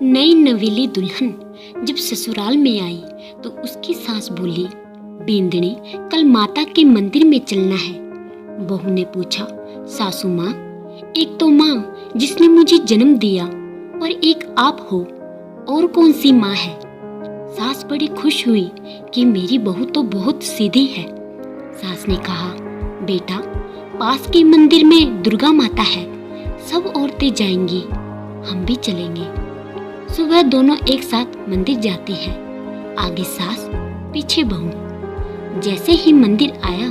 नई नवेली दुल्हन जब ससुराल में आई तो उसकी सास बोली, बेंदने कल माता के मंदिर में चलना है। बहू ने पूछा, सासू माँ, एक तो माँ जिसने मुझे जन्म दिया और एक आप हो, और कौन सी माँ है। सास बड़ी खुश हुई कि मेरी बहू तो बहुत सीधी है। सास ने कहा, बेटा पास के मंदिर में दुर्गा माता है, सब औरतें जाएंगी, हम भी चलेंगे। सुबह दोनों एक साथ मंदिर जाते हैं, आगे सास पीछे बहू। जैसे ही मंदिर आया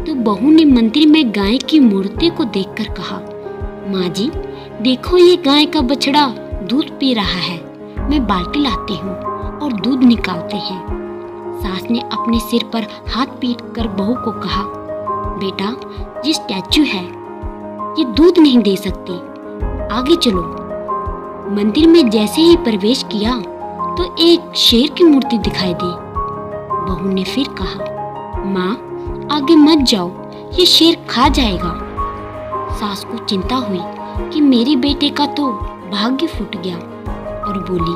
तो बहू ने मंदिर में गाय की मूर्ति को देखकर कहा, माँ जी देखो ये गाय का बछड़ा दूध पी रहा है, मैं बाल्टी लाती हूँ और दूध निकालते हैं। सास ने अपने सिर पर हाथ पीट कर बहू को कहा, बेटा ये स्टैचू है, ये दूध नहीं दे सकती, आगे चलो। मंदिर में जैसे ही प्रवेश किया तो एक शेर की मूर्ति दिखाई दी। बहू ने फिर कहा, माँ आगे मत जाओ, ये शेर खा जाएगा। सास को चिंता हुई कि मेरे बेटे का तो भाग्य फूट गया और बोली,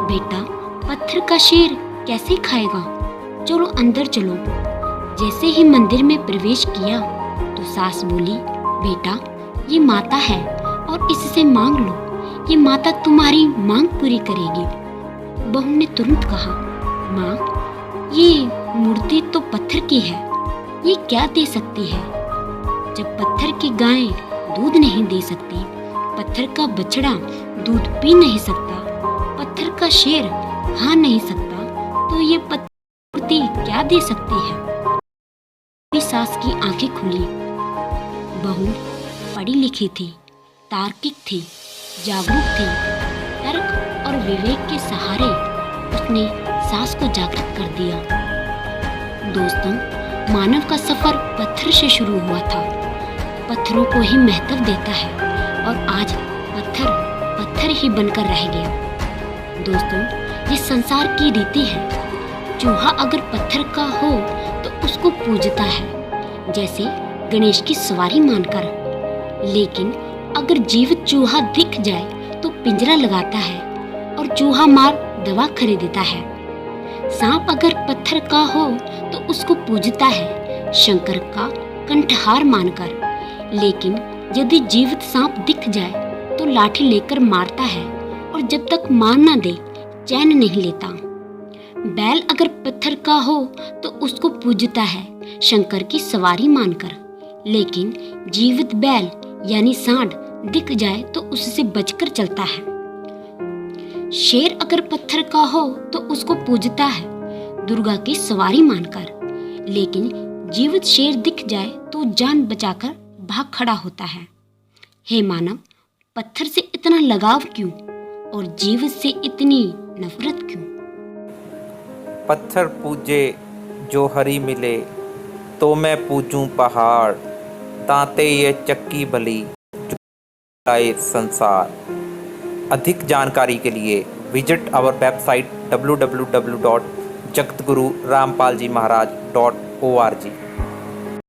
बेटा पत्थर का शेर कैसे खाएगा, चलो अंदर चलो। जैसे ही मंदिर में प्रवेश किया तो सास बोली, बेटा ये माता है और इससे मांग लो, ये माता तुम्हारी मांग पूरी करेगी। बहू ने तुरंत कहा, माँ ये मूर्ति तो पत्थर की है, ये क्या दे सकती है। जब पत्थर की गाय दूध नहीं दे सकती, पत्थर का बछड़ा दूध पी नहीं सकता, पत्थर का शेर खा नहीं सकता, तो ये पत्थर मूर्ति क्या दे सकती है। सास की आंखें खुली। बहू पढ़ी लिखी थी, तार्किक थी, जागरूक थी। तर्क और विवेक के सहारे उसने सास को जागृत कर दिया। दोस्तों, मानव का सफर पत्थर से शुरू हुआ था, पत्थरों को ही महत्व देता है और आज पत्थर ही बनकर रह गया। दोस्तों, ये संसार की रीति है, चूहा अगर पत्थर का हो तो उसको पूजता है, जैसे गणेश की सवारी मानकर। लेकिन अगर जीवित चूहा दिख जाए तो पिंजरा लगाता है और चूहा मार दवा खरीदता है। सांप अगर पत्थर का हो तो उसको पूजता है, शंकर का कंठहार मानकर। लेकिन यदि जीवित सांप दिख जाए तो लाठी लेकर मारता है और जब तक मार न दे चैन नहीं लेता। बैल अगर पत्थर का हो तो उसको पूजता है, शंकर की सवारी मानकर। लेकिन जीवित बैल यानी सांड दिख जाए तो उससे बचकर चलता है। शेर अगर पत्थर का हो तो उसको पूजता है, दुर्गा की सवारी मानकर। लेकिन जीवित शेर दिख जाए तो जान बचाकर भाग खड़ा होता है। हे मानव, पत्थर से इतना लगाव क्यों और जीवित से इतनी नफरत क्यों। पत्थर पूजे जो हरी मिले, तो मैं पूजूं पहाड़, ताते ये चक्की भली जो आए संसार। अधिक जानकारी के लिए visit our website www.jagatgururampalji maharaj.org।